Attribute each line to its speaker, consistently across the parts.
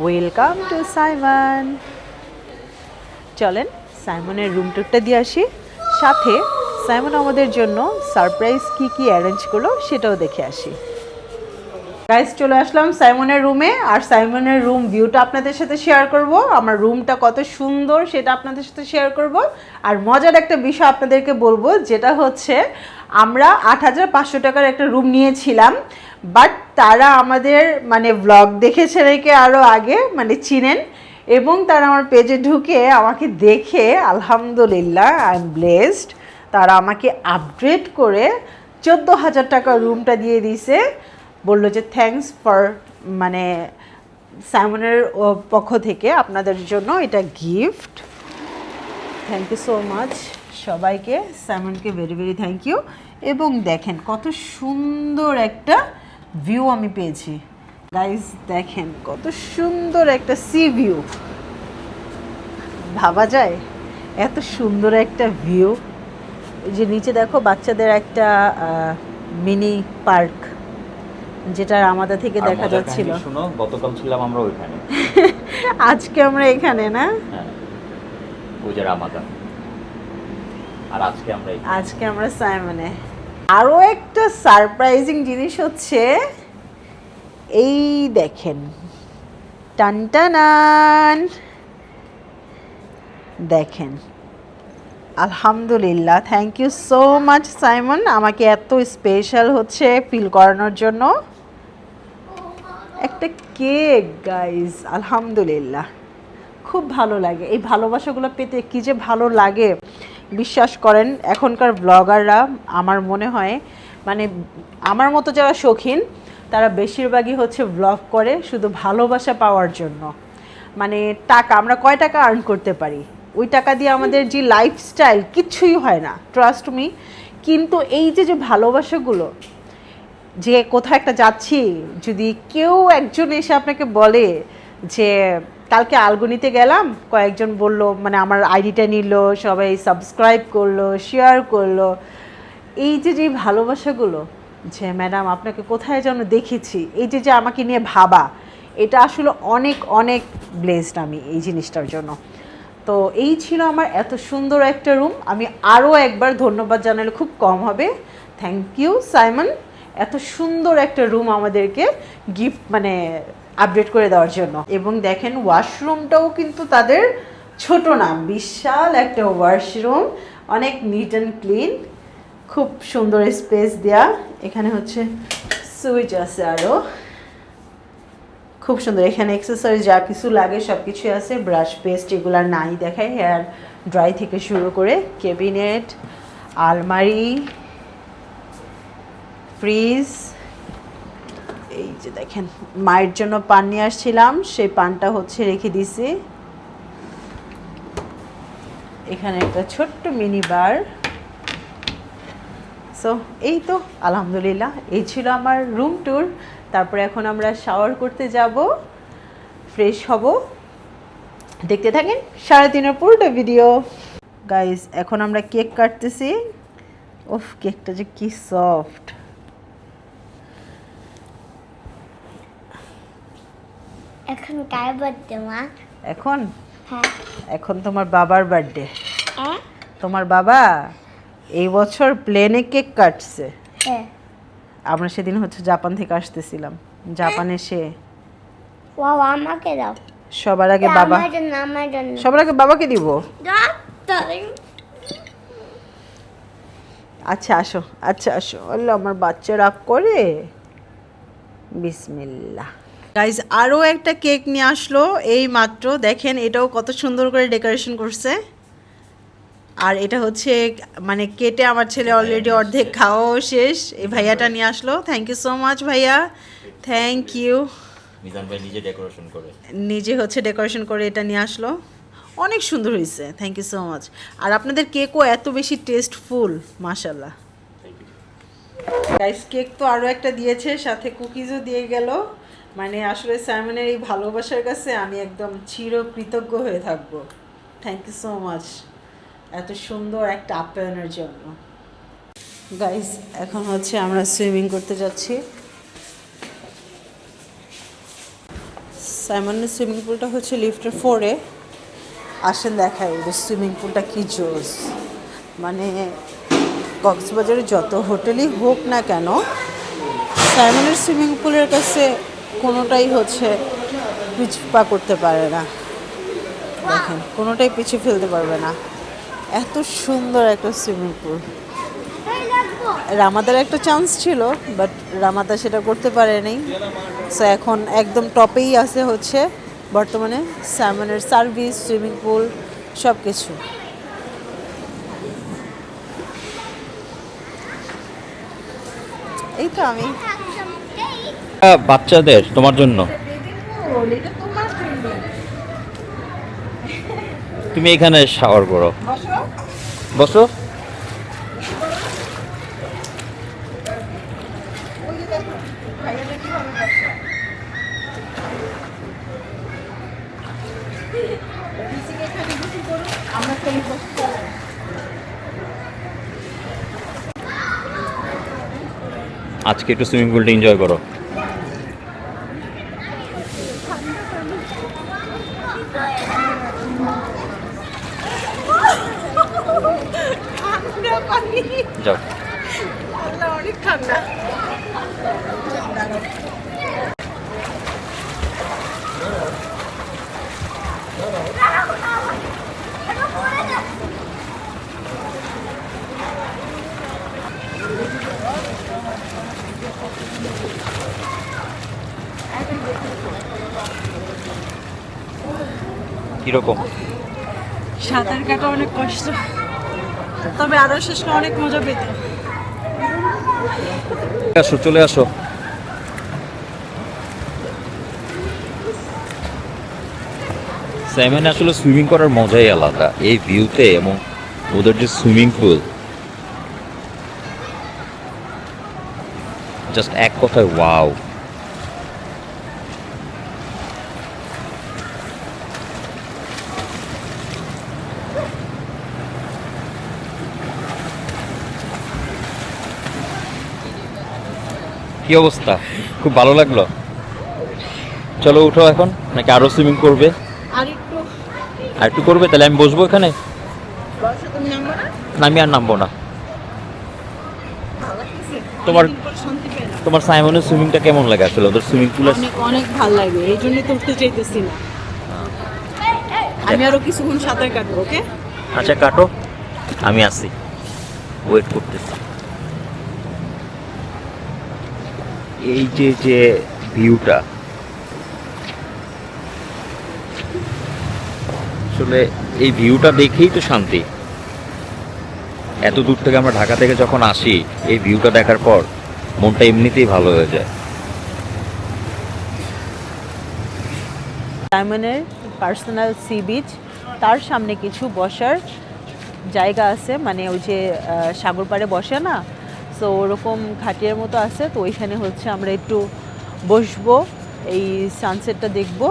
Speaker 1: Welcome to Simon. চলেন সাইমনের room টুরটা দিয়ে আসি, সাথে সাইমন আমাদের জন্য সারপ্রাইজ কি অ্যারেঞ্জ করলো সেটাও দেখে আসি। গাইস, চলে আসলাম সাইমনের রুমে, আর সাইমনের রুম ভিউটা আপনাদের সাথে শেয়ার করব। আমার রুমটা কত সুন্দর সেটা আপনাদের সাথে শেয়ার করব। আর মজার একটা বিষয় আপনাদেরকে বলবো, যেটা হচ্ছে আমরা ৮,৫০০ টাকার একটা রুম নিয়েছিলাম, বাট তারা আমাদের ব্লগ দেখেছে নাকি আরও আগে চিনেন, এবং তারা আমার পেজে ঢুকে আমাকে দেখে আলহামদুলিল্লাহ আই এম ব্লেসড, তারা আমাকে আপগ্রেড করে ১৪,০০০ টাকার রুমটা দিয়ে দিয়েছে। বললো যে থ্যাঙ্কস ফর সাইমনের পক্ষ থেকে আপনাদের জন্য এটা gift. Thank you so much সবাইকে, সাইমনকে ভেরি ভেরি থ্যাংক ইউ। এবং দেখেন কত সুন্দর একটা ভিউ আমি পেয়েছি গাইজ, দেখেন কত সুন্দর একটা সি ভিউ। ভাবা যায় এত সুন্দর একটা ভিউ। এই যে নিচে দেখো বাচ্চাদের একটা মিনি পার্ক, যেটা আমাদের থেকে দেখা যাচ্ছিল।
Speaker 2: শুনো, গতকাল ছিলাম আমরা ওইখানে,
Speaker 1: আজকে আমরা এখানে না,
Speaker 2: ওই যে রামাদান, আর আজকে আমরা
Speaker 1: সাইমনে। আরও একটা সারপ্রাইজিং জিনিস হচ্ছে এই দেখেন, টানটানান, দেখেন আলহামদুলিল্লাহ, thank you so much Simon, আমাকে এত স্পেশাল হচ্ছে ফিল করানোর জন্য। একটা কেক গাইজ, আলহামদুলিল্লাহ, খুব ভালো লাগে এই ভালোবাসাগুলো পেতে, কি যে ভালো লাগে বিশ্বাস করেন। এখনকার ব্লগাররা আমার মনে হয় আমার মতো যারা শৌখিন, তারা বেশিরভাগই হচ্ছে ব্লগ করে শুধু ভালোবাসা পাওয়ার জন্য। টাকা, আমরা কয় টাকা আর্ন করতে পারি, ওই টাকা দিয়ে আমাদের যে লাইফস্টাইল কিচ্ছুই হয় না, ট্রাস্ট মি। কিন্তু এই যে ভালোবাসাগুলো, যে কোথাও একটা যাচ্ছি, যদি কেউ একজন এসে আপনাকে বলে যে কালকে আলগুনিতে গেলাম, কয়েকজন বলল আমার আইডিটা নিল, সবাই সাবস্ক্রাইব করলো, শেয়ার করলো, এই যে ভালোবাসাগুলো, যে ম্যাডাম আপনাকে কোথায় যেন দেখেছি, এই যে আমাকে নিয়ে ভাবা, এটা আসলে অনেক অনেক ব্লেসড আমি এই জিনিসটার জন্য। তো এই ছিল আমার এত সুন্দর একটা রুম। আমি আরও একবার ধন্যবাদ জানালে খুব কম হবে। থ্যাংক ইউ সাইমন, এত সুন্দর একটা রুম আমাদেরকে গিফট আপডেট করে দেওয়ার জন্য। এবং দেখেন ওয়াশরুমটাও কিন্তু তাদের ছোট না, বিশাল একটা ওয়াশরুম, অনেক নিট অ্যান্ড ক্লিন, খুব সুন্দর স্পেস দেয়া। এখানে হচ্ছে সুইচ আছে, আরও খুব সুন্দর। এখানে এক্সেসরিজ যা কিছু লাগে সব কিছুই আছে, ব্রাশ পেস্ট এগুলার নাই দেখায়, হেয়ার ড্রাই থেকে শুরু করে ক্যাবিনেট, আলমারি, ফ্রিজ। এই যে দেখেন, মায়ের জন্য পান নিয়ে আসছিলাম, সেই পানটা হচ্ছে রেখে দিছি। এখানে একটা ছোট্ট মিনি বার। সো এই তো আলহামদুলিল্লাহ, এই ছিল আমার রুম ট্যুর। তারপরে এখন আমরা শাওয়ার করতে যাব, ফ্রেশ হব। দেখতে থাকেন 3:30 পুরোটা ভিডিও। গাইস, এখন আমরা কেক কাটতেছি। ওফ, কেকটা যে কি সফট।
Speaker 3: এখন কার বার্থডে মা?
Speaker 1: এখন
Speaker 3: হ্যাঁ,
Speaker 1: এখন তোমার বাবার বার্থডে।
Speaker 3: হ্যাঁ,
Speaker 1: তোমার বাবা এই বছর প্লেনে কেক কাটছে।
Speaker 3: হ্যাঁ।
Speaker 1: আমরা সেদিন হচ্ছে জাপান থেকে আসতেছিলাম, জাপানে সে
Speaker 3: ওয়াও, আমাকে দাও।
Speaker 1: সবার আগে বাবা,
Speaker 3: আমার জন্য, আমার জন্য।
Speaker 1: সবার আগে বাবাকে দিব। আচ্ছা আসো, আচ্ছা আসো। আল্লাহ, আমার বাচ্চা রাগ করে। বিসমিল্লাহ। গাইজ, আরও একটা কেক নিয়ে আসলো এই মাত্র, দেখেন এটাও কত সুন্দর করে ডেকোরেশন করছে। আর এটা হচ্ছে কেটে আমার ছেলে অলরেডি অর্ধেক খাওয়াও শেষ। এই ভাইয়াটা নিয়ে আসলো, থ্যাংক ইউ সো মাচ ভাইয়া, থ্যাংক ইউ।
Speaker 2: মিজান ভাই নিজে ডেকোরেশন করে,
Speaker 1: নিজে হচ্ছে ডেকোরেশন করে এটা নিয়ে আসলো, অনেক সুন্দর হয়েছে, থ্যাংক ইউ সো মাচ। আর আপনাদের কেকও এত বেশি টেস্টফুল, মাশাল্লাহ। গাইস, কেক তো আরও একটা দিয়েছে, সাথে কুকিজও দিয়ে গেল। আসলে সাইমনের এই ভালোবাসার কাছে আমি একদম চিরকৃতজ্ঞ হয়ে থাকবো। থ্যাংক ইউ সো মাচ এত সুন্দর একটা আপ্যায়নের জন্য। গাইস, এখন হচ্ছে আমরা সুইমিং করতে যাচ্ছি। সাইমনের সুইমিং পুলটা হচ্ছে লিফটের 4-এ। আসেন দেখাই যে সুইমিং পুলটা কি জোস। মানে কক্সবাজারে যত হোটেলই হোক না কেন, সাইমনের সুইমিং পুলের কাছে কোনোটাই হচ্ছে পিছপা করতে পারে না। দেখেন কোনোটাই পিছিয়ে ফেলতে পারবে না, এত সুন্দর একটা সুইমিং পুল। রামাদার একটা চান্স ছিল, বাট রামাদা সেটা করতে পারেনি। সো এখন একদম টপেই আছে হচ্ছে বর্তমানে সাইমনের সার্ভিস, সুইমিং পুল সব কিছু। এই তো আমি
Speaker 2: বাচ্চাদের তোমার জন্য তুমি এখানে শাওয়ার করো, বসো। আজকে একটু সুইমিং পুলটা এনজয় করো। যাও।
Speaker 1: অনেক ঠান্ডা।
Speaker 2: কিরকম?
Speaker 1: সাঁতার কাটা অনেক কষ্ট, তবে আরো শেষে অনেক মজা পেত।
Speaker 2: আসো, চলে আসো। সাইমনে আসলে সুইমিং করার মজাই আলাদা, এই ভিউতে এবং ওদের যে সুইমিং পুল, জাস্ট এক কথায় ওয়াও। কি অবস্থা? খুব ভালো লাগলো। চলো উঠো এখন, নাকি আরো সুইমিং করবে? আর একটু করবে? তাহলে আমি বসবো এখানে। না, আমি আর নামবো না। তোমার তোমার সাইমনের সুইমিংটা কেমন লাগে আসলে? ওদের সুইমিং পুল
Speaker 1: অনেক ভালো লাগে, এই জন্যই তো উঠতে চাইতেছি না। আমি আরো কিছুক্ষণ সাঁতার কাটবো। ওকে,
Speaker 2: আচ্ছা কাটো, আমি আসি, ওয়েট করতেছি। এই যে যে ভিউটা, আসলে এই ভিউটা দেখেই তো শান্তি। এত দূর থেকে আমরা ঢাকা থেকে যখন আসি, এই ভিউটা দেখার পর মনটা এমনিতেই ভালো হয়ে যায়।
Speaker 1: সাইমনের পার্সোনাল সি বিচ, তার সামনে কিছু বসার জায়গা আছে, মানে ওই যে সাগর পাড়ে বসে না, সো ওরকম খাটিয়ার মতো আছে। তো ওইখানে হচ্ছে আমরা একটু বসবো, এই সানসেটটা দেখবো,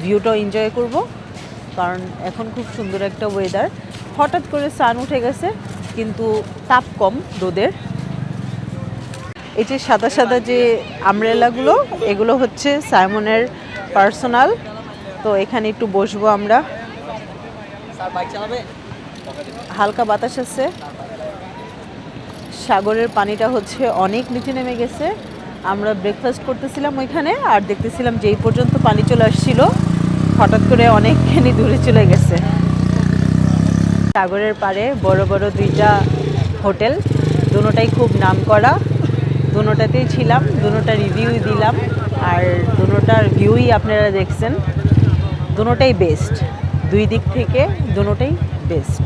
Speaker 1: ভিউটাও এনজয় করব, কারণ এখন খুব সুন্দর একটা ওয়েদার। হঠাৎ করে সান উঠে গেছে, কিন্তু তাপ কম রোদের। এই যে সাদা সাদা যে আমব্রেলাগুলো, এগুলো হচ্ছে সাইমনের পার্সোনাল। তো এখানে একটু বসবো আমরা, হালকা বাতাস আছে, সাগরের পানিটা হচ্ছে অনেক নিচে নেমে গেছে। আমরা ব্রেকফাস্ট করতেছিলাম ওইখানে, আর দেখতেছিলাম যে এই পর্যন্ত পানি চলে আসছিল, হঠাৎ করে অনেকখানি দূরে চলে গেছে। সাগরের পাড়ে বড় বড় দুইটা হোটেল, দুটোটাই খুব নামকরা, দুটোটাতেই ছিলাম, দুটোটা রিভিউই দিলাম, আর দুটোটার ভিউই আপনারা দেখছেন। দুটোটাই বেস্ট, দুই দিক থেকে দুটোটাই বেস্ট।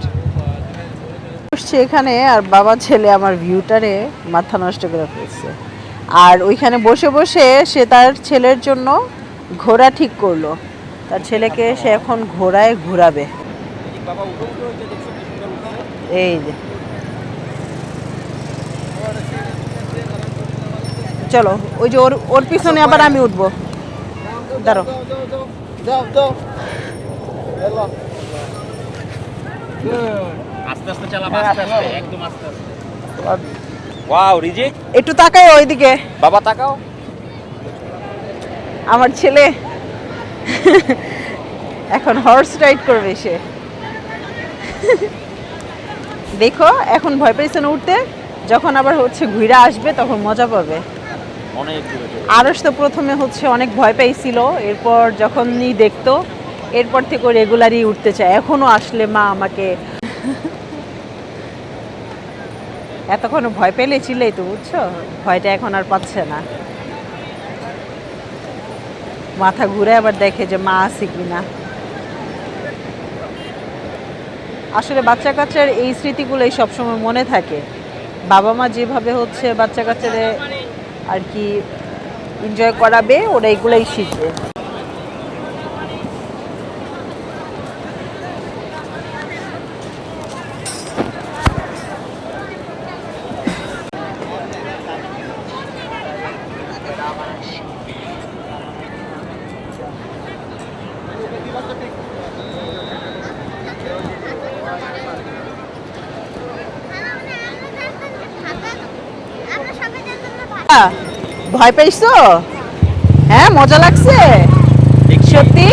Speaker 1: বসছে এখানে, আর বাবা ছেলে আমার ভিউটারে মাথা নষ্ট করে ফেলছে। আর ওইখানে বসে বসে সে তার ছেলের জন্য ঘোড়া ঠিক করলো, তার ছেলেকে সে এখন ঘোড়ায় ঘোরাবে। এই যে চলো, ওই যে ওর পিছনে আবার আমি উঠবো, দাঁড়ো।
Speaker 2: আস্তে আস্তে চালাবা, আস্তে আস্তে, একদম আস্তে আস্তে। ওয়াও রিজিক,
Speaker 1: একটু তাকাও ওইদিকে।
Speaker 2: বাবা তাকাও।
Speaker 1: আমার ছেলে এখন হর্স রাইড করবে সে। দেখো এখন ভয় পাইছে না উঠতে, যখন আবার হচ্ছে ঘুরে আসবে তখন মজা পাবে।
Speaker 2: অনেক দূরে চলে
Speaker 1: আরস তো প্রথমে হচ্ছে অনেক ভয় পাইছিল, এরপর যখনই দেখতো এরপর থেকে রেগুলারই উঠতে চায়। এখনো আসলে মা আমাকে এতক্ষণ ভয় পেলে চিল্লাই তো, বুঝছো, ভয়টা এখন আর পাচ্ছে না। মাথা ঘুরে আবার দেখে যে মা আছে কিনা। আসলে বাচ্চা কাচ্চার এই স্মৃতিগুলোই সবসময় মনে থাকে। বাবা মা যেভাবে হচ্ছে বাচ্চা কাচ্চাদের আর কি এনজয় করাবে, ওরা এগুলোই শিখবে। ভয় পাইছো? হ্যাঁ, মজা লাগছে সত্যি।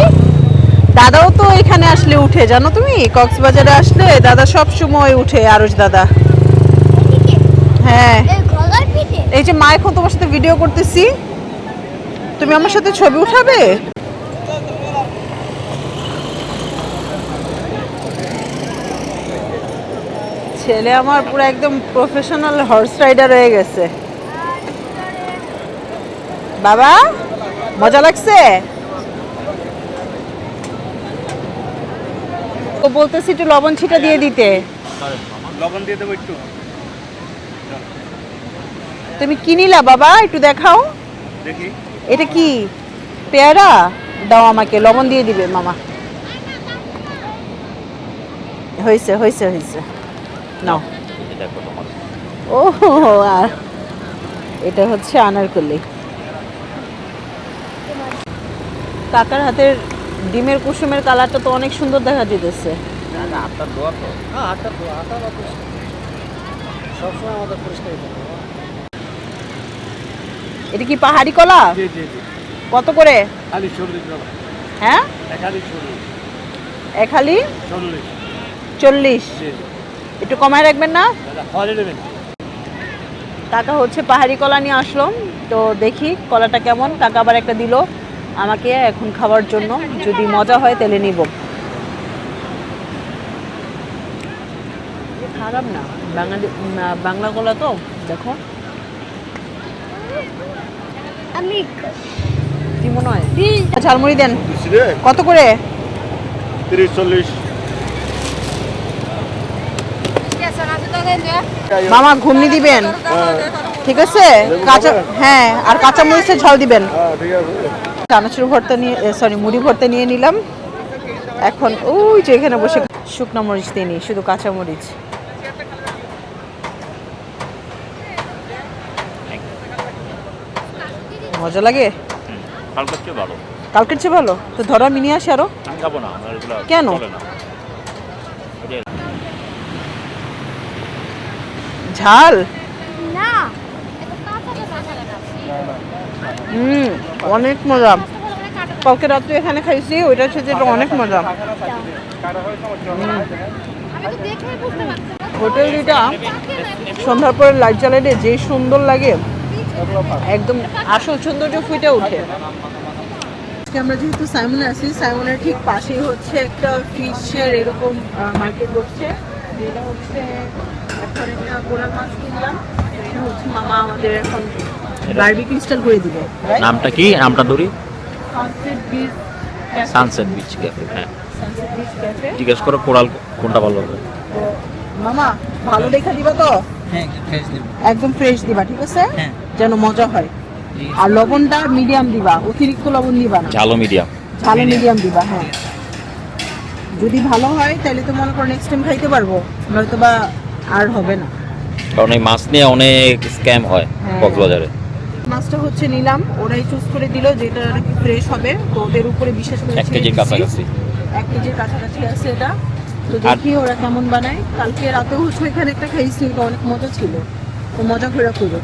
Speaker 1: দাদাও তো এখানে আসলে উঠে, জানো তুমি, কক্সবাজারে আসলে দাদা সব সময় উঠে, আরুষ দাদা। হ্যাঁ, এই যে মা এখন তোমার সাথে ভিডিও করতেছি, তুমি আমার সাথে ছবি উঠাবে? ছেলে আমার পুরো একদম প্রফেশনাল হর্স রাইডার হয়ে গেছে। বাবা মজা লাগছে? ও বলতেছি একটু লবণ ছিটা দিয়ে দিতে।
Speaker 4: লবণ দিয়ে দেবো একটু।
Speaker 1: তুমি কি নিলা বাবা, একটু দেখাও।
Speaker 4: দেখি
Speaker 1: এটা কি পেয়ারা? দাও আমাকে, লবণ দিয়ে দিবে মামা। হয়েছে হয়েছে হয়েছে, নাও।
Speaker 2: দেখো তোমার
Speaker 1: ও আর এটা হচ্ছে আনারকলি। কাকার হাতের ডিমের কুসুমের কালারটা তো অনেক সুন্দর দেখা যেতেছে।
Speaker 2: না আপনার দোয়া তো।
Speaker 4: হ্যাঁ, আটা তো আটা সবসময় আমাদের পরিষ্কার থাকে।
Speaker 1: এটা কি পাহাড়ি কলা?
Speaker 4: জি জি জি।
Speaker 1: কত করে?
Speaker 4: খালি 40 টাকা।
Speaker 1: হ্যাঁ,
Speaker 4: খালি 40।
Speaker 1: এক হালি
Speaker 4: 40।
Speaker 1: 40।
Speaker 4: জি জি।
Speaker 1: একটু কমায় রাখবেন না?
Speaker 4: দাদা খাওয়া নেবেন?
Speaker 1: কাকা হচ্ছে পাহাড়ি কলা নিয়ে আসলো, তো দেখি কলাটা কেমন। কাকা আবার একটা দিল আমাকে এখন খাওয়ার জন্য, যদি মজা হয় তাহলে নিব। খারাপ না, বাংলা কলা তো। দেখো
Speaker 3: আমি
Speaker 1: কি মনে হয়। ঝালমুড়ি দেন।
Speaker 4: দিছি রে।
Speaker 1: কত করে?
Speaker 4: 30 40।
Speaker 1: মামা ঘুমনি দিবেন, ঠিক আছে? কাঁচা, হ্যাঁ, আর কাঁচা মরিচের ঝাল দিবেন।
Speaker 4: হ্যাঁ ঠিক আছে।
Speaker 1: চানাচুর ভর্তা নিয়ে, সরি মুড়ি ভর্তা নিয়ে নিলাম। এখন ওই যে এখানে বসে শুকনো মরিচ দিয়ে নিই, শুধু কাঁচা মরিচ। মজা লাগে?
Speaker 2: কালকের চেয়ে ভালো।
Speaker 1: কালকের চেয়ে ভালো? তো ধরো আমি নিয়ে আসি আরো।
Speaker 2: আমি খাবো না, আমার এগুলো
Speaker 1: কেন?
Speaker 2: চলে না।
Speaker 1: ঝাল?
Speaker 3: না
Speaker 1: অনেক মজা। কালকে রাত্রে এখানে খাইছি, ওইটা হচ্ছে যেটা অনেক মজা। হোটেল দুইটা সন্ধ্যার পরে লাইট জ্বালাইলে যে সুন্দর লাগে, একদম আসল সৌন্দর্য ফুটে ওঠে। আমরা যেহেতু সাইমনে আছি, সাইমনের ঠিক পাশেই হচ্ছে একটা ফিশের এরকম মার্কেট বসছে, যেটা হচ্ছে এখন একটা কোরাল মাছ কিনলাম। এটা হচ্ছে মামা আমাদের এখন বারবিকিউ স্টাইল করে দিবে।
Speaker 2: নামটা কি? নামটা ধরি।
Speaker 1: Sunset beach,
Speaker 2: sunset beach cafe. হ্যাঁ,
Speaker 1: সানসেট বিচ ক্যাফে।
Speaker 2: জিজ্ঞেস করো কোরাল কোনটা ভালো হবে।
Speaker 1: মামা ভালো দেখা দিবা তো?
Speaker 5: হ্যাঁ, ফ্রেশ দেব।
Speaker 1: একদম ফ্রেশ দিবা, ঠিক আছে?
Speaker 5: হ্যাঁ।
Speaker 1: যেন মজা হয়। আর লবণটা মিডিয়াম দিবা, অতিরিক্ত লবণ দিবা না।
Speaker 2: ঝালো মিডিয়াম।
Speaker 1: ঝালে মিডিয়াম দিবা, হ্যাঁ। যদি ভালো হয় তাহলে তো মনে করো নেক্সট টাইম খাইতে পারবো, নয়তো বা আর হবে না।
Speaker 2: কারণ এই মাছ নিয়ে অনেক স্ক্যাম হয়
Speaker 1: হ্যাঁ।
Speaker 2: কক্সবাজারে।
Speaker 1: মাছটা হচ্ছে নিলাম, ওরাই চুজ করে দিল যেটা নাকি ফ্রেশ হবে, তো ওদের উপরে বিশেষ করে
Speaker 2: 1 কেজির কাছাকাছি।
Speaker 1: 1 কেজির কাছাকাছি আছে এটা। তো দেখি ওরা কেমন বানায়। কালকে রাতেও হচ্ছে এখানে একটা খাইছি, ওটা অনেক মজা ছিল, তো মজা করে করবো।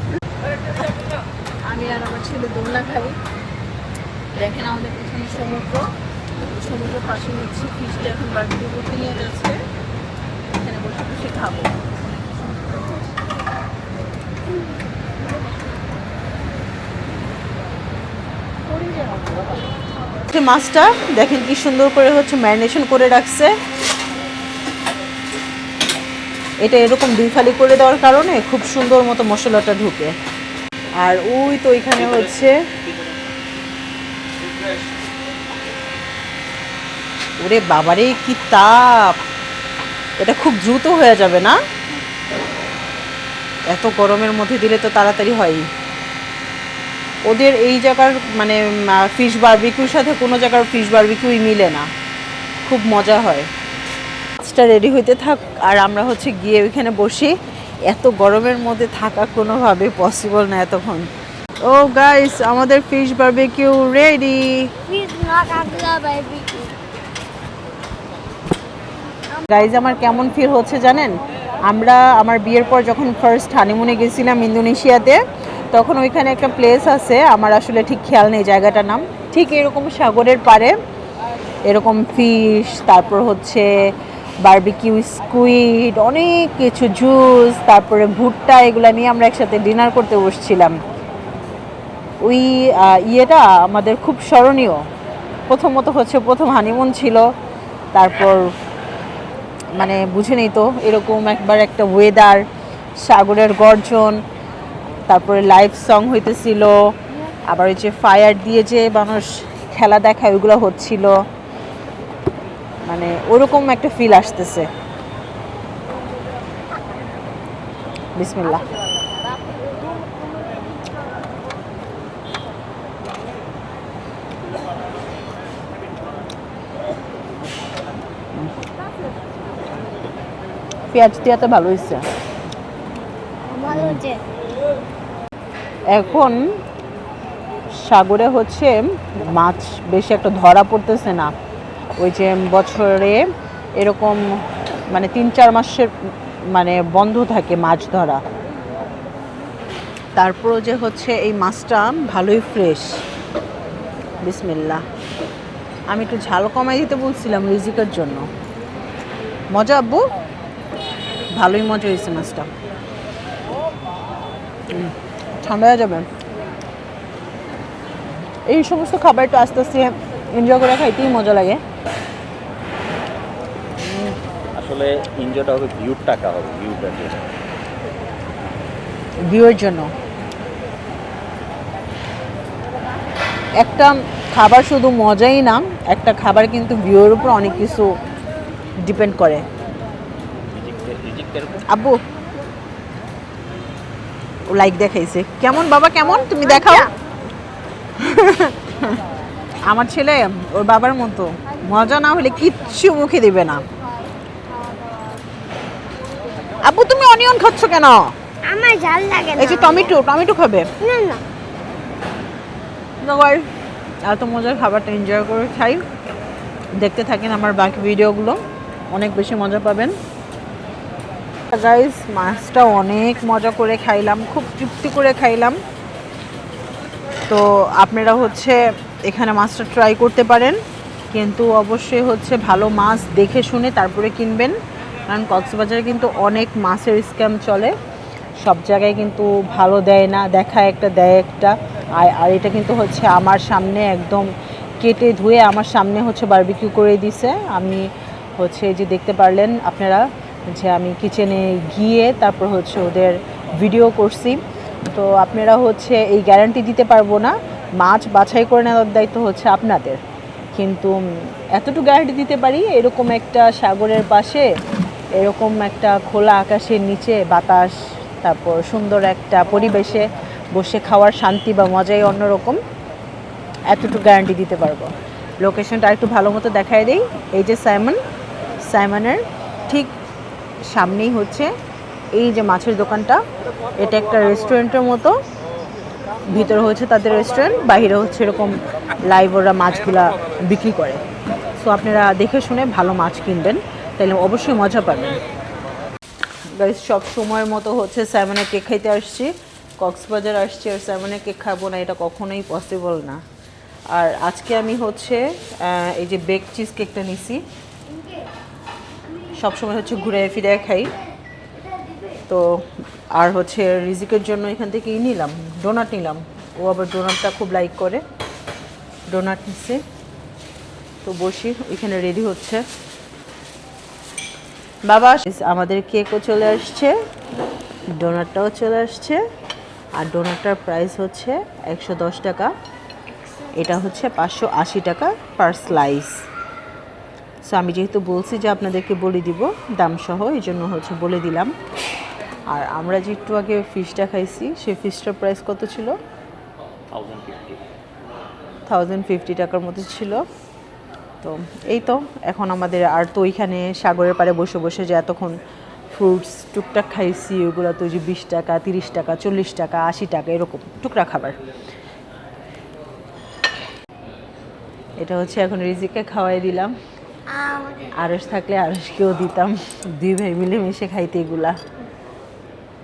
Speaker 1: আমি আর আমার ছেলে দোলনা খাই। দেখেন আমাদের পিছনে সমুদ্র, সমুদ্র পাশে হচ্ছে ফিশটা এখন বারবিকিউ করতে নিয়ে যাচ্ছে, এখানে বসে বসে খাবো। মাছটা দেখেন কি সুন্দর করে হচ্ছে ম্যারিনেশন করে রাখছে। এটা এরকম দুই ফালি করে দেওয়ার কারণে খুব সুন্দর মতো মশলাটা ঢুকে। আর ওই তো এখানে হচ্ছে ওরে বাবারে কি তাপ, এটা খুব দ্রুত হয়ে যাবে না? এত গরমের মধ্যে দিলে তো তাড়াতাড়ি হয়। ওদের এই জায়গার মানে ফিশ বারবিকিউর সাথে কোনো জায়গার ফিশ বারবিকিউই মিলে না, খুব মজা হয়। মাছটা রেডি হইতে থাক আর আমরা হচ্ছে গিয়ে ওইখানে বসি। এত গরমের মধ্যে থাকা কোনোভাবে পসিবল না এতক্ষণ। ও গাইস, আমাদের fish barbecue ready.
Speaker 3: Fish not Angela barbecue.
Speaker 1: Guys আমার কেমন ফিল হচ্ছে জানেন? আমরা আমার বিয়ের পর যখন ফার্স্ট হানিমুনে গেছিলাম ইন্দোনেশিয়াতে, তখন ওইখানে একটা প্লেস আছে, আমার আসলে ঠিক খেয়াল নেই জায়গাটার নাম, ঠিক এরকম সাগরের পাড়ে এরকম ফিশ, তারপর হচ্ছে বারবিকিউ স্কুইড, অনেক কিছু জুস, তারপরে ভুট্টা, এগুলো নিয়ে আমরা একসাথে ডিনার করতে বসছিলাম। ওই ইয়েটা আমাদের খুব স্মরণীয়। প্রথমত হচ্ছে প্রথম হানিমুন ছিল, তারপর মানে বুঝে নেই তো এরকম একবার একটা ওয়েদার, সাগরের গর্জন, তারপরে লাইভ সং হইতেছিল, আবার ওই যে ফায়ার দিয়ে যে মানুষ খেলা দেখায় ওইগুলো হচ্ছিল, মানে ওরকম একটা ফিল আসতেছে। বিসমিল্লাহ। পেঁয়াজ দিয়ে তো ভালো হয়েছে।
Speaker 3: ভালো হচ্ছে।
Speaker 1: এখন সাগরে হচ্ছে মাছ বেশি একটা ধরা পড়তেছে না। ওই যে বছরে এরকম মানে 3-4 মাসের মানে বন্ধ থাকে মাছ ধরা। তারপরও যে হচ্ছে এই মাছটা ভালোই ফ্রেশ। বিসমিল্লাহ। আমি একটু ঝাল কমাই দিতে বলছিলাম রিজিকের জন্য। মজা আব্বু? ভালোই মজা হয়েছে মাছটা। ঠান্ডা হয়ে যাবে। এই সমস্ত খাবার একটু আস্তে আস্তে এনজয় করে খাইতেই মজা লাগে।
Speaker 2: আসলে এনজয়টা হবে ভিউর টাকা হবে, ভিউটা
Speaker 1: ভিউয়ের জন্য একটা খাবার শুধু মজাই না, একটা খাবার কিন্তু ভিউয়ের উপর অনেক কিছু ডিপেন্ড করে। আব্বু ও লাইক দেখাইছে, কেমন বাবা কেমন তুমি দেখাও। আমার ছেলে ওর বাবার মতো, মজা না হলে কিচ্ছু মুখে দিবে না। আব্বু তুমি অনিয়ন খাচ্ছ কেন?
Speaker 3: আমার ঝাল লাগে না।
Speaker 1: এই যে টমেটো, টমেটো খাবে
Speaker 3: না না।
Speaker 1: এত মজার খাবারটা এনজয় করে খাই। দেখতে থাকেন আমার বাকি ভিডিওগুলো, অনেক বেশি মজা পাবেন। গাইস মাছটা অনেক মজা করে খাইলাম, খুব তৃপ্তি করে খাইলাম। তো আপনারা হচ্ছে এখানে মাছটা ট্রাই করতে পারেন, কিন্তু অবশ্যই হচ্ছে ভালো মাছ দেখে শুনে তারপরে কিনবেন, কারণ কক্সবাজারে কিন্তু অনেক মাছের স্ক্যাম চলে। সব জায়গায় কিন্তু ভালো দেয় না, দেখায় একটা দেয় একটা। আর এটা কিন্তু হচ্ছে আমার সামনে একদম কেটে ধুয়ে আমার সামনে হচ্ছে বারবিকিউ করে দিছে। আমি হচ্ছে যে দেখতে পারলেন আপনারা যে আমি কিচেনে গিয়ে তারপর হচ্ছে ওদের ভিডিও করছি। তো আপনারা হচ্ছে এই গ্যারান্টি দিতে পারবো না, মাছ বাছাই করে নেওয়ার দায়িত্ব হচ্ছে আপনাদের, কিন্তু এতটুকু গ্যারান্টি দিতে পারি এরকম একটা সাগরের পাশে, এরকম একটা খোলা আকাশের নিচে বাতাস, তারপর সুন্দর একটা পরিবেশে বসে খাওয়ার শান্তি বা মজাই অন্যরকম, এতটুকু গ্যারান্টি দিতে পারবো। লোকেশনটা একটু ভালো মতো দেখায় দেই। এই যে সাইমনের ঠিক সামনেই হচ্ছে এই যে মাছের দোকানটা, এটা একটা রেস্টুরেন্টের মতো, ভিতরে হচ্ছে তাদের রেস্টুরেন্ট, বাইরে হচ্ছে এরকম লাইভ ওরা মাছগুলা বিক্রি করে। সো আপনারা দেখে শুনে ভালো মাছ কিনবেন, তাহলে অবশ্যই মজা পাবেন। গাইস সব সময়ের মতো হচ্ছে স্যামনের কেক খাইতে আসছি, কক্সবাজার আসছি আর স্যামনের কেক খাবো না, এটা কখনোই পসিবল না। আর আজকে আমি হচ্ছে এই যে বেক চিজ কেকটা নিছি, সবসময় হচ্ছে ঘুরে ফিরে খাই। তো আর হচ্ছে রিজিকের জন্য এখান থেকেই নিলাম, ডোনাট নিলাম। ও আবার ডোনাটটা খুব লাইক করে, ডোনাট নিচ্ছে। তো বসি, ওইখানে রেডি হচ্ছে বাবা। আমাদের কেকও চলে আসছে, ডোনাটটাও চলে আসছে। আর ডোনাটটার প্রাইস হচ্ছে 110 টাকা, এটা হচ্ছে 580 টাকা পার স্লাইস। সো আমি যেহেতু বলছি যে আপনাদেরকে বলে দিব দাম সহ, এই জন্য হচ্ছে বলে দিলাম। আর আমরা যে একটু আগে ফিশটা খাইছি, সেই ফিশটার প্রাইস কত ছিল? 1050 টাকার মতো ছিল। তো এই তো এখন আমাদের আর তো ওইখানে সাগরের পাড়ে বসে বসে যে এতক্ষণ ফ্রুটস টুকটাক খাইছি, ওগুলো তো যে 20 টাকা 30 টাকা 40 টাকা 80 টাকা এরকম টুকরা খাবার। এটা হচ্ছে এখন রিজিককে খাওয়াই দিলাম, আরস থাকলে আরসকেও দিতাম, দুই ভাই মিলে মিশে খাইতে। এগুলা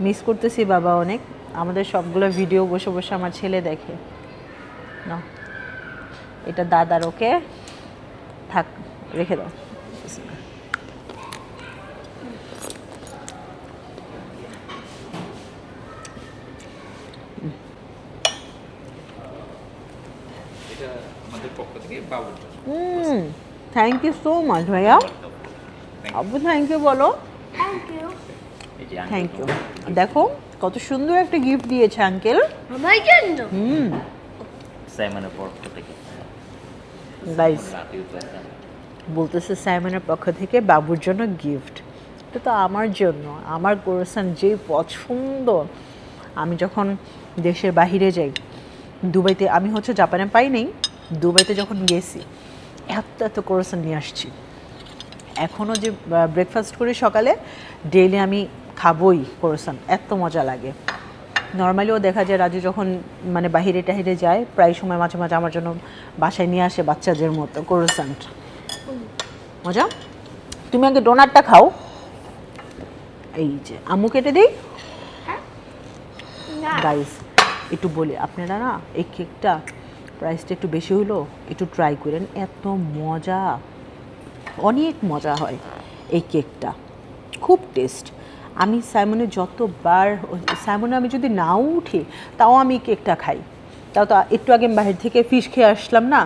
Speaker 1: মিস করতেছি বাবা অনেক। আমাদের সবগুলো ভিডিও বসে বসে আমার ছেলে দেখে না। এটা দাদার, ওকে থাক, রেখে দাও। থ্যাংক ইউ সো মাচ ভাইয়া। আব্বু থ্যাংক ইউ বলো।
Speaker 3: Thank you.
Speaker 1: Thank you. দেখো কত সুন্দর একটা গিফট দিয়েছে আঙ্কেল
Speaker 3: আমার জন্য।
Speaker 2: সাইমনের পক্ষ থেকে
Speaker 1: গাইস বলতেছে সাইমনের পক্ষ থেকে বাবুর জন্য গিফট। এটা তো আমার জন্য, আমার ক্রোয়েসান যে পছন্দ। আমি যখন দেশের বাহিরে যাই, দুবাইতে, আমি হচ্ছে জাপানে পাই নাই, দুবাইতে যখন গেছি এত এত ক্রোয়েসান নিয়ে আসছি। এখনও যে ব্রেকফাস্ট করি সকালে, ডেইলি আমি খাবই ক্রোয়েসান, এত মজা লাগে। নর্মালিও দেখা যায় রাজু যখন মানে বাহিরে টাহিরে যায়, প্রায় সময় মাঝে মাঝে আমার জন্য বাসায় নিয়ে আসে বাচ্চাদের মতো ক্রোয়েসান্ট। মজা। তুমি আগে ডোনাটটা খাও। এই যে আম্মু কেটে দিই। গাইস একটু বলি আপনারা না, এই কেকটা প্রাইসটা একটু বেশি হলো, একটু ট্রাই করেন, এত মজা, অনেক মজা হয় এই কেকটা, খুব টেস্ট। আমি সাইমনে যতবার, সাইমনে আমি যদি নাও উঠি তাও আমি কেকটা খাই। তাও তো একটু আগে বাহির থেকে ফিশ খেয়ে আসলাম না,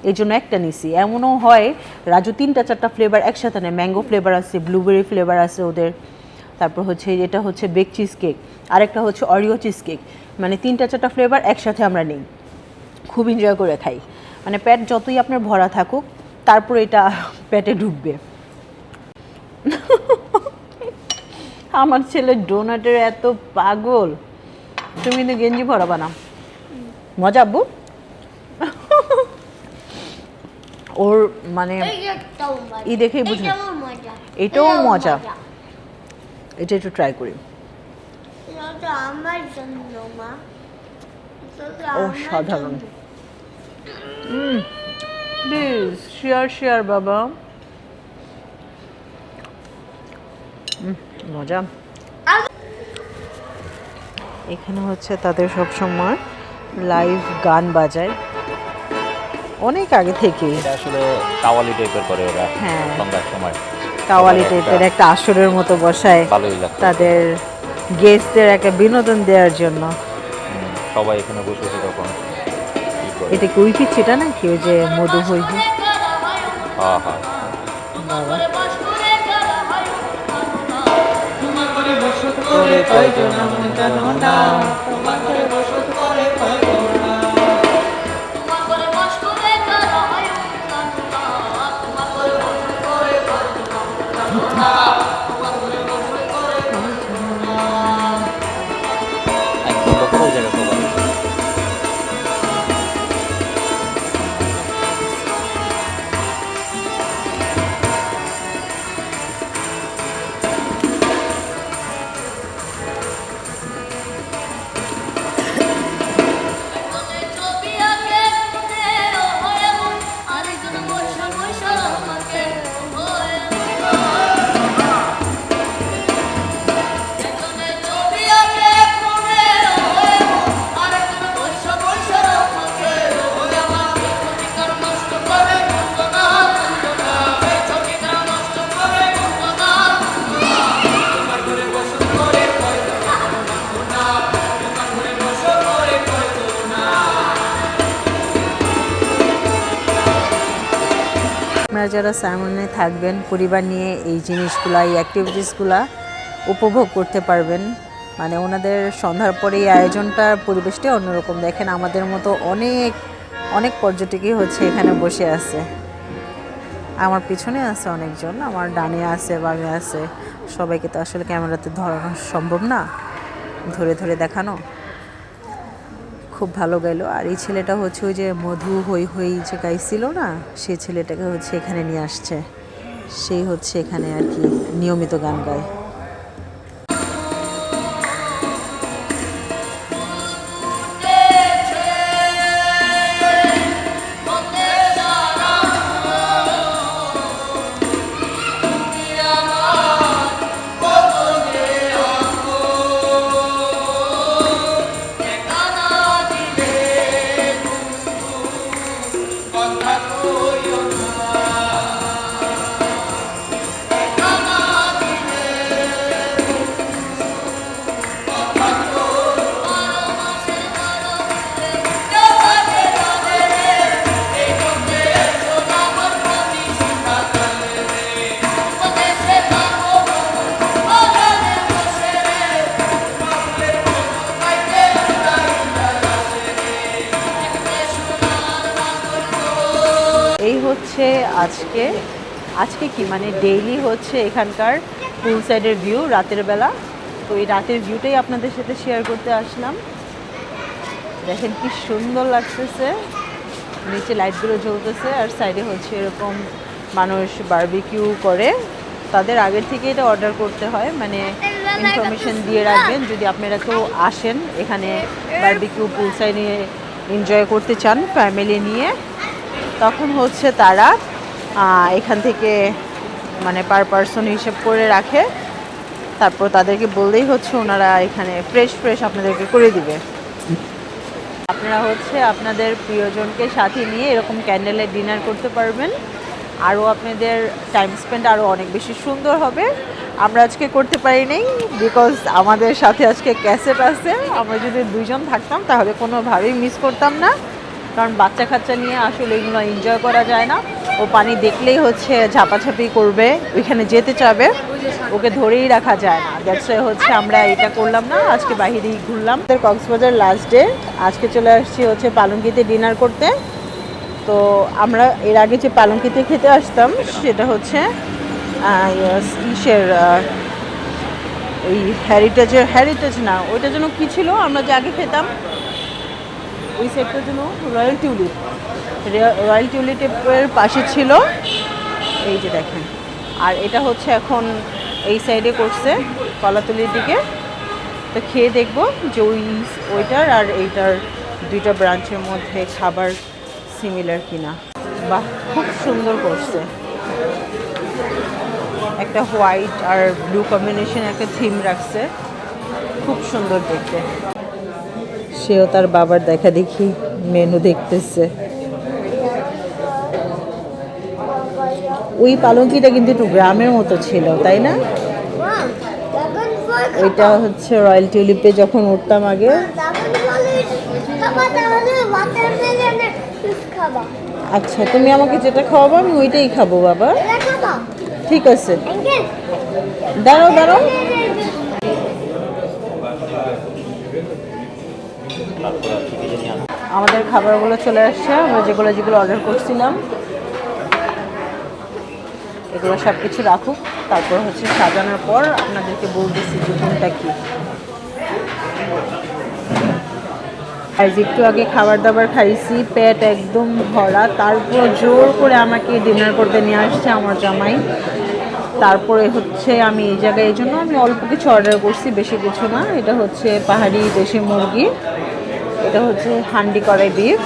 Speaker 1: এই জন্য একটা নিছি। এমনও হয় রাজু 3-4টা ফ্লেভার একসাথে নেয়, ম্যাঙ্গো ফ্লেভার আছে, ব্লুবেরি ফ্লেভার আছে ওদের, তারপর হচ্ছে এটা হচ্ছে বেক চিজ কেক, আরেকটা হচ্ছে অরিও চিজ কেক, মানে 3-4টা ফ্লেভার একসাথে আমরা নিই, খুব এনজয় করে খাই। মানে পেট যতই আপনার ভরা থাকুক, তারপর এটা পেটে ঢুকবে। আমার ছেলে ডোনাটের এত পাগল, তুমি কিন্তু গেঞ্জি ভরাবা না। মজা আব্বু। ওর মানে ই দেখেই বুঝে, এটাও মজা। এটা একটু ট্রাই করি।
Speaker 3: আমার জন্য মা,
Speaker 1: অসাধারণ। প্লিজ শেয়ার শেয়ার বাবা। মজা। এখানে হচ্ছে তাদের সব সময় লাইভ গান বাজায় অনেক আগে থেকে।
Speaker 2: এটা আসলে কাওয়ালি টাইপের করে ওরা,
Speaker 1: হ্যাঁ
Speaker 2: সন্ধ্যার সময়
Speaker 1: কাওয়ালি টাইপের একটা আসরের মতো বসায়
Speaker 2: ভালোই লাগে
Speaker 1: তাদের গেস্টদের একটা বিনোদন দেওয়ার জন্য।
Speaker 2: সবাই এখানে বসেছে তখন।
Speaker 1: এটা কি উইকি ছিটা নাকি ওই যে মধু হই?
Speaker 2: হ্যাঁ হ্যাঁ
Speaker 1: বাবা
Speaker 2: একদম তখন ওই জায়গা সবাই
Speaker 1: আপনারা যারা সাইমনে থাকবেন পরিবার নিয়ে এই জিনিসগুলা, এই অ্যাক্টিভিটিসগুলা উপভোগ করতে পারবেন। মানে ওনাদের সন্ধ্যার পরে এই আয়োজনটার পরিবেশটা অন্যরকম। দেখেন আমাদের মতো অনেক অনেক পর্যটকই হচ্ছে এখানে বসে আছে। আমার পিছনে আছে অনেকজন, আমার ডানে আছে, বামে আছে। সবাইকে তো আসলে ক্যামেরাতে ধরানো সম্ভব না, ধরে ধরে দেখানো। খুব ভালো গেল। আর এই ছেলেটা হচ্ছে ওই যে মধু হই হই যে গাইছিল না, সেই ছেলেটাকে হচ্ছে এখানে নিয়ে আসছে। সেই হচ্ছে এখানে আর কি নিয়মিত গান গায়। এই হচ্ছে আজকে কি মানে ডেইলি হচ্ছে এখানকার পুল সাইডের ভিউ রাতের বেলা। তো এই রাতের ভিউটাই আপনাদের সাথে শেয়ার করতে আসলাম। দেখেন কি সুন্দর লাগতেছে, নিচে লাইটগুলো জ্বলতেছে আর সাইডে হচ্ছে এরকম মানুষ বারবিকিউ করে। তাদের আগের থেকে এটা অর্ডার করতে হয়, মানে ইনফরমেশন দিয়ে রাখবেন যদি আপনারা কেউ আসেন এখানে বারবিকিউ পুল সাইডে এনজয় করতে চান ফ্যামিলি নিয়ে, তখন হচ্ছে তারা এখান থেকে মানে পার পারসন হিসেব করে রাখে। তারপর তাদেরকে বললেই হচ্ছে ওনারা এখানে ফ্রেশ আপনাদেরকে করে দিবে। আপনারা হচ্ছে আপনাদের প্রিয়জনকে সাথে নিয়ে এরকম ক্যান্ডেলের ডিনার করতে পারবেন। আরও আপনাদের টাইম স্পেন্ড আরও অনেক বেশি সুন্দর হবে। আমরা আজকে করতে পারি নাই বিকজ আমাদের সাথে আজকে ক্যাসেট আছে। আমরা যদি দুইজন থাকতাম তাহলে কোনোভাবেই মিস করতাম না, কারণ বাচ্চা কাচ্চা নিয়ে আসলে এগুলো এনজয় করা যায় না। ও পানি দেখলেই হচ্ছে ঝাপাঝাপি করবে, ওইখানে যেতে চাবে, ওকে ধরেই রাখা যায় না। দ্যাটস ওয়াই হচ্ছে আমরা এটা করলাম না, আজকে বাহিরেই ঘুরলাম। কক্সবাজার লাস্ট ডে, আজকে চলে আসছি হচ্ছে পালঙ্কিতে ডিনার করতে। তো আমরা এর আগে যে পালঙ্কিতে খেতে আসতাম সেটা হচ্ছে ওই হেরিটেজ না, ওইটা যেন কী ছিল আমরা যে আগে খেতাম ওই সাইডটার জন্য রয়্যাল টিউলিপের পাশে ছিল এই যে দেখেন। আর এটা হচ্ছে এখন এই সাইডে করছে কলাতলির দিকে। তো খেয়ে দেখবো যে ওইটার আর এইটার দুইটা ব্রাঞ্চের মধ্যে খাবার সিমিলার কিনা। বাহ, খুব সুন্দর করছে। একটা হোয়াইট আর ব্লু কম্বিনেশন একটা থিম রাখছে, খুব সুন্দর দেখতে। সেও তার বাবার দেখা দেখি মেনু দেখতেছে। ওই পালঙ্কিটা কিন্তু একটু গ্রামের মতো ছিল, তাই না? এটা হচ্ছে রয়্যাল টিউলিপে যখন উঠতাম আগে। আচ্ছা, তুমি আমাকে যেটা খাওয়াবো আমি ওইটাই খাবো বাবা। ঠিক আছে, দাঁড়াও। আমাদের খাবারগুলো চলে আসছে, আমরা যেগুলো অর্ডার করছিলাম এগুলো সব কিছু রাখুক, তারপর হচ্ছে সাজানোর পর আপনাদেরকে বলতেছি যে কোনটা কি। আর একটু আগে খাবার দাবার খাইছি, পেট একদম ভরা, তারপর জোর করে আমাকে ডিনার করতে নিয়ে আসছে আমার জামাই। তারপরে হচ্ছে আমি এই জায়গায়, এই জন্য আমি অল্প কিছু অর্ডার করছি, বেশি কিছু না। এটা হচ্ছে পাহাড়ি দেশি মুরগি, এটা হচ্ছে হান্ডি কড়াই বিফ,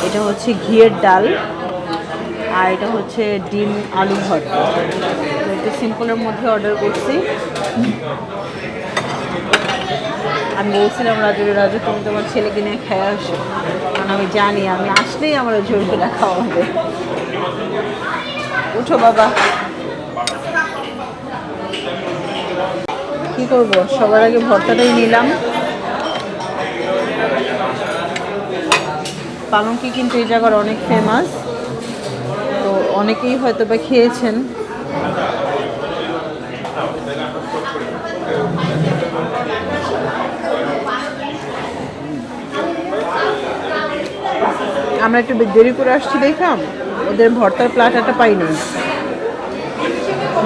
Speaker 1: এটা হচ্ছে ঘিয়ের ডাল, আর এটা হচ্ছে ডিম আলু ভর্তা। তো একটু সিম্পলের মধ্যে অর্ডার করছি। আমি বলছিলাম রাজু তুমি তোমার ছেলেকে নিয়ে খেয়ে আসো, কারণ আমি জানি আমি আসলেই আমার জোর করে খাওয়া হবে। উঠো বাবা। কি করব, সবার আগে ভর্তাটাই নিলাম। পালঙ্কি কিন্তু এই জায়গার অনেক ফেমাস। তো অনেকেই হয়তো বা খেয়েছেন। আমরা একটু দেরি করে আসছি দেখলাম ওদের ভর্তার প্লাটাটা পাইনি।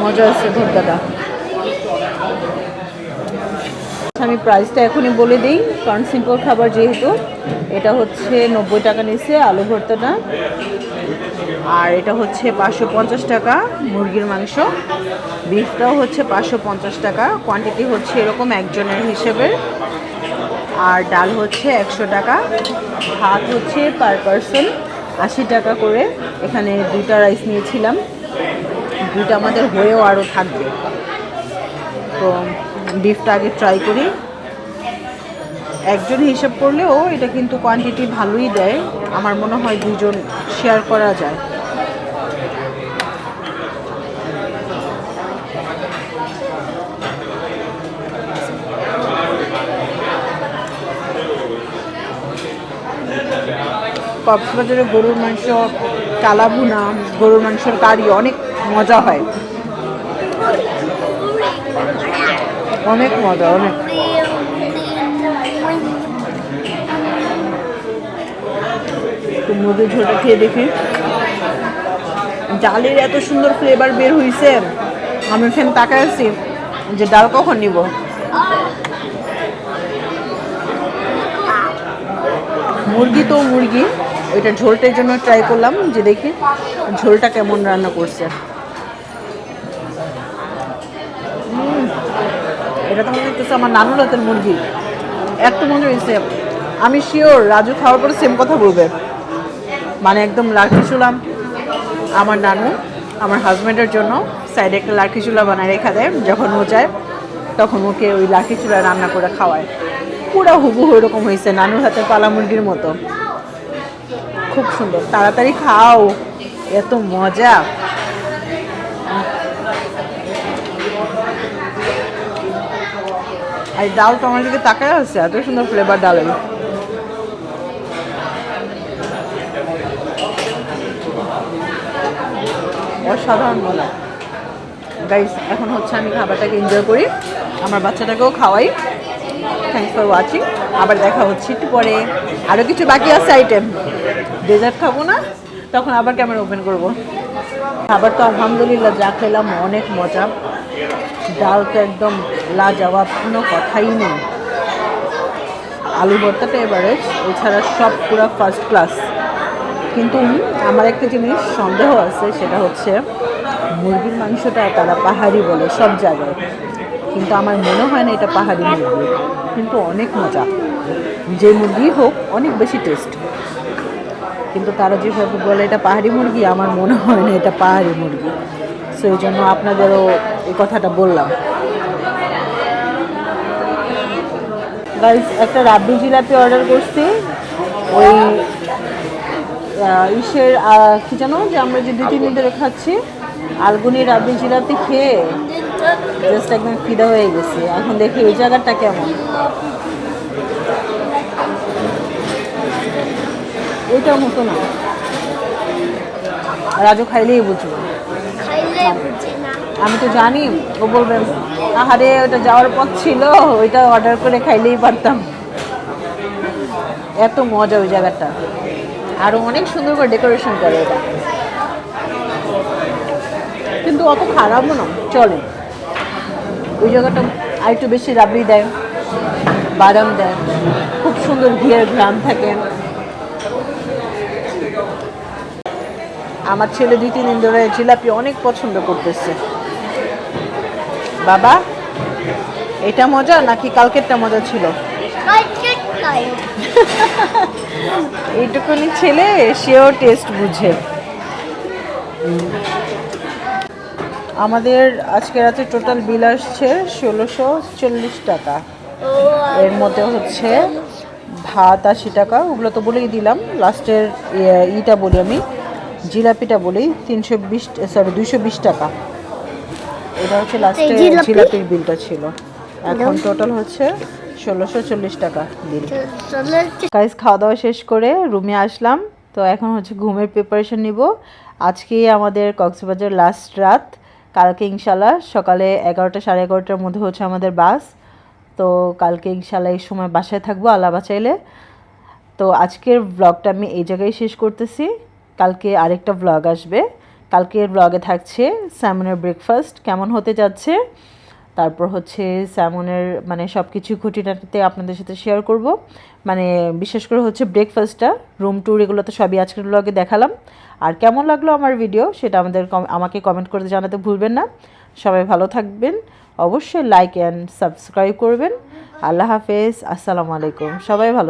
Speaker 1: মজা আছে ভর্তাটা। আমি প্রাইসটা এখনই বলে দিই, কারণ সিম্পল খাবার যেহেতু। এটা হচ্ছে 90 টাকা নিচ্ছে আলু ভর্তাটা, আর এটা হচ্ছে 550 টাকা মুরগির মাংস। বিফটাও হচ্ছে 550 টাকা, কোয়ান্টিটি হচ্ছে এরকম একজনের হিসেবে। আর ডাল হচ্ছে 100 টাকা, ভাত হচ্ছে পার পারসন 80 টাকা করে। এখানে 2টা রাইস নিয়েছিলাম, 2টা আমাদের হয়েও আরও থাকবে। তো বিফটা আগে ট্রাই করি। একজন হিসাব করলেও এটা কিন্তু কোয়ান্টিটি ভালোই দেয়, আমার মনে হয় 2জন শেয়ার করা যায়। কক্সবাজারে গরুর মাংস, কালাভুনা, গরুর মাংসের কারি অনেক মজা হয়, অনেক মজা, অনেক। তো মুরগির ঝোলটা খেয়ে দেখি, ডালের এত সুন্দর ফ্লেভার বের হয়েছে। আমি এখানে তাকায় আছি যে ডাল কখন নিব। মুরগি তো মুরগি, ওইটা ঝোলটার জন্য ট্রাই করলাম যে দেখি ঝোলটা কেমন রান্না করছে। এটা তো মনে হচ্ছে আমার নানুর হাতের মুরগি, এত মজা হয়েছে। আমি শিওর রাজু খাওয়ার পরে সেম কথা বলবে। মানে একদম লাঠি চুলাম আমার নানু আমার হাজব্যান্ডের জন্য সাইডে একটা লাঠি চুলা বানায় রেখা দেয়, যখন ও যায় তখন ওকে ওই লাঠি চুলা রান্না করে খাওয়ায়। পুরো হুবহু এরকম হয়েছে নানুর হাতে পালা মুরগির মতো, খুব সুন্দর। তাড়াতাড়ি খাও, এত মজা। আর ডাল তো আমার দিকে তাকায় আছে, এত সুন্দর ফ্লেভার ডালের। অসাধারণ মজা গাইস। এখন হচ্ছে আমি খাবারটাকে এনজয় করি, আমার বাচ্চাটাকেও খাওয়াই। Thanks for watching. আবার দেখা হচ্ছে একটু পরে। আরও কিছু বাকি আছে আইটেম, ডেজার্ট খাবো না, তখন আবার ক্যামেরা ওপেন করব। খাবার তো আলহামদুলিল্লাহ যা খেলাম অনেক মজা। ডাল তো একদম লাজবাব, কোনো কথাই নেই। আলু ভর্তাটা এভারেজ, এছাড়া সব পুরো ফার্স্ট ক্লাস। কিন্তু আমার একটা জিনিস সন্দেহ আছে, সেটা হচ্ছে মুরগির মাংসটা তারা পাহাড়ি বলে সব জায়গায়, কিন্তু আমার মনে হয় না এটা পাহাড়ি মুরগি, কিন্তু অনেক মজা। যে মুরগি হোক অনেক বেশি টেস্ট, কিন্তু তারা যেভাবে বলে এটা পাহাড়ি মুরগি, আমার মনে হয় না এটা পাহাড়ি মুরগি। সো এই জন্য আপনাদেরও এই কথাটা বললাম। গাইস, একটা রাব্বি জিলাপি অর্ডার করছি, ওই ইসের কি জানো যে আমরা যে 2-3 দিন ধরে খাচ্ছি, আলগুনি রাব্বি জিলাপি খেয়ে জাস্ট একদম ফিদা হয়ে গেছে। এখন দেখি ওই জায়গাটা কেমন। ওইটার মতো না, রাজু খাইলেই বুঝবো। আমি তো জানি ও বলবে আহারে ওটা যাওয়ার পথ ছিল, ওইটা অর্ডার করে খাইলেই পারতাম। এত মজা ওই জায়গাটা, আরো অনেক সুন্দর করে ডেকোরেশন করে এটা, কিন্তু অত খারাপও না, চলে। ওই জায়গাটা আর একটু বেশি রাবড়ি দেয়, বাদাম দেয়, খুব সুন্দর ঘিয়ের ঘ্রাণ থাকে। আমার ছেলে 2-3 দিন ধরে জিলাপি অনেক পছন্দ করতেছে। বাবা, এটা মজা নাকি কালকেরটা মজা ছিল? এইটুকুনি ছেলে, সেও টেস্ট বুঝে। আমাদের আজকে রাতে টোটাল বিল আসছে 1640 টাকা। এর মধ্যে হচ্ছে ভাত 80 টাকা, ওগুলো তো বলেই দিলাম। লাস্টের ইটা বলি আমি, জিলাপিটা বলি 220 টাকা। এটা হচ্ছে লাস্টে জিলাপির বিলটা ছিল। এখন টোটাল হচ্ছে 1640 টাকা বিল। গাইস, খাওয়া দাওয়া শেষ করে রুমে আসলাম। তো এখন হচ্ছে ঘুমের প্রিপারেশন নিব। আজকে আমাদের কক্সবাজার লাস্ট রাত, কালকে ইনশাল্লাহ সকালে 11টা 11:30টার মধ্যে হচ্ছে আমাদের বাস। তো কালকে ইনশাল্লাহ এই সময় বাসায় থাকবো আল্লাহ বাঁচাইলে। তো আজকের ব্লগটা আমি এই জায়গায় শেষ করতেছি। কালকে আরেকটা ব্লগ আসবে। কালকের ব্লগে থাকছে স্যামনের ব্রেকফাস্ট কেমন হতে যাচ্ছে, তারপর হচ্ছে স্যামনের মানে সব কিছু খুঁটিনাটিতে আপনাদের সাথে শেয়ার করব। মানে বিশেষ করে হচ্ছে ব্রেকফাস্টটা, রুম ট্যুর, এগুলো তো সবই আজকের ব্লগে দেখালাম। আর কেমন লাগলো আমার ভিডিও সেটা আমাকে কমেন্ট করে জানাতে ভুলবেন না। সবাই ভালো থাকবেন, অবশ্যই লাইক অ্যান্ড সাবস্ক্রাইব করবেন। আল্লাহ হাফেজ, আসসালামু আলাইকুম, সবাই ভালো